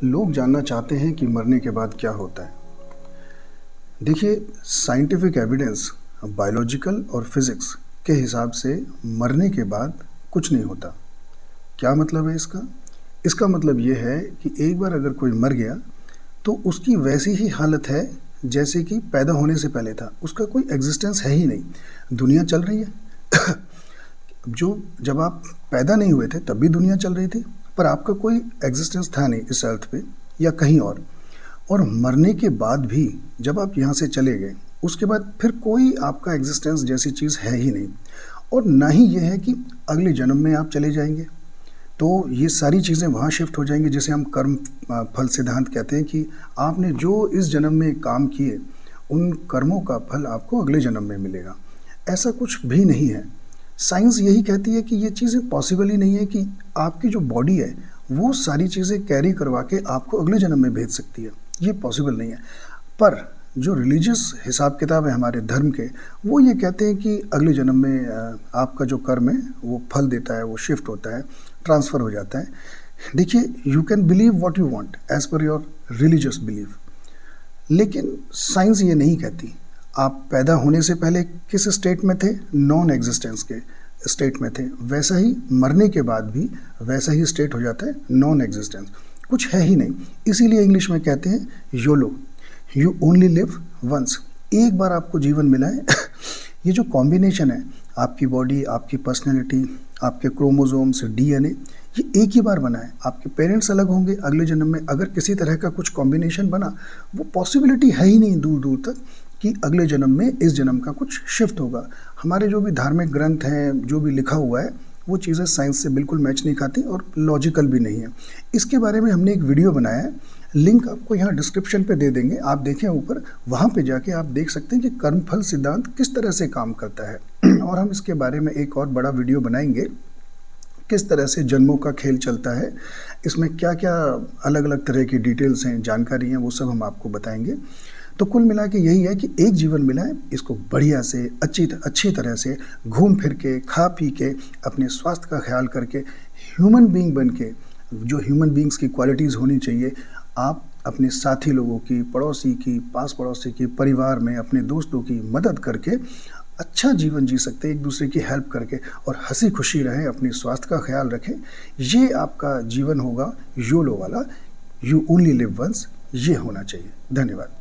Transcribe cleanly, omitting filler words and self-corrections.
लोग जानना चाहते हैं कि मरने के बाद क्या होता है। देखिए, साइंटिफिक एविडेंस बायोलॉजिकल और फिज़िक्स के हिसाब से मरने के बाद कुछ नहीं होता। क्या मतलब है इसका? इसका मतलब ये है कि एक बार अगर कोई मर गया तो उसकी वैसी ही हालत है जैसे कि पैदा होने से पहले था। उसका कोई एग्जिस्टेंस है ही नहीं। दुनिया चल रही है जब आप पैदा नहीं हुए थे तब भी दुनिया चल रही थी, पर आपका कोई एग्जिस्टेंस था नहीं इस अर्थ पे या कहीं और मरने के बाद भी जब आप यहाँ से चले गए उसके बाद फिर कोई आपका एग्जिस्टेंस जैसी चीज़ है ही नहीं, और ना ही ये है कि अगले जन्म में आप चले जाएंगे। तो ये सारी चीज़ें वहाँ शिफ्ट हो जाएंगी, जिसे हम कर्म फल सिद्धांत कहते हैं कि आपने जो इस जन्म में काम किए उन कर्मों का फल आपको अगले जन्म में मिलेगा। ऐसा कुछ भी नहीं है। साइंस यही कहती है कि ये चीज़ें पॉसिबल ही नहीं है कि आपकी जो बॉडी है वो सारी चीज़ें कैरी करवा के आपको अगले जन्म में भेज सकती है। ये पॉसिबल नहीं है। पर जो रिलीजियस हिसाब किताब है हमारे धर्म के, वो ये कहते हैं कि अगले जन्म में आपका जो कर्म है वो फल देता है, वो शिफ्ट होता है, ट्रांसफ़र हो जाता है। देखिए, you can believe what you want as per your religious believe, लेकिन साइंस ये नहीं कहती। आप पैदा होने से पहले किस स्टेट में थे? नॉन एग्जिस्टेंस के स्टेट में थे। वैसा ही मरने के बाद भी वैसा ही स्टेट हो जाता है, नॉन एग्जिस्टेंस। कुछ है ही नहीं। इसीलिए इंग्लिश में कहते हैं YOLO, you only live once. एक बार आपको जीवन मिला है ये जो कॉम्बिनेशन है, आपकी बॉडी, आपकी पर्सनैलिटी, आपके क्रोमोसोम्स, डीएनए, ये एक ही बार बना है। आपके पेरेंट्स अलग होंगे अगले जन्म में, अगर किसी तरह का कुछ कॉम्बिनेशन बना, वो पॉसिबिलिटी है ही नहीं दूर दूर तक कि अगले जन्म में इस जन्म का कुछ शिफ्ट होगा। हमारे जो भी धार्मिक ग्रंथ हैं, जो भी लिखा हुआ है, वो चीज़ें साइंस से बिल्कुल मैच नहीं खाती और लॉजिकल भी नहीं है। इसके बारे में हमने एक वीडियो बनाया है, लिंक आपको यहाँ डिस्क्रिप्शन पे दे देंगे, आप देखें ऊपर, वहाँ पे जाके आप देख सकते हैं कि कर्मफल सिद्धांत किस तरह से काम करता है। और हम इसके बारे में एक और बड़ा वीडियो बनाएंगे, किस तरह से जन्मों का खेल चलता है, इसमें क्या क्या अलग अलग तरह की डिटेल्स हैं, जानकारी हैं, वो सब हम आपको बताएंगे। तो कुल मिला के यही है कि एक जीवन मिला है, इसको बढ़िया से अच्छी तरह से घूम फिर के, खा पी के, अपने स्वास्थ्य का ख्याल करके, ह्यूमन बीइंग बन के, जो ह्यूमन बीइंग्स की क्वालिटीज़ होनी चाहिए, आप अपने साथी लोगों की, पड़ोसी की, पास पड़ोसी की, परिवार में अपने दोस्तों की मदद करके अच्छा जीवन जी सकते हैं, एक दूसरे की हेल्प करके, और हंसी खुशी रहें, अपने स्वास्थ्य का ख्याल रखें। ये आपका जीवन होगा योलो वाला, यू ओनली लिव वंस, ये होना चाहिए। धन्यवाद।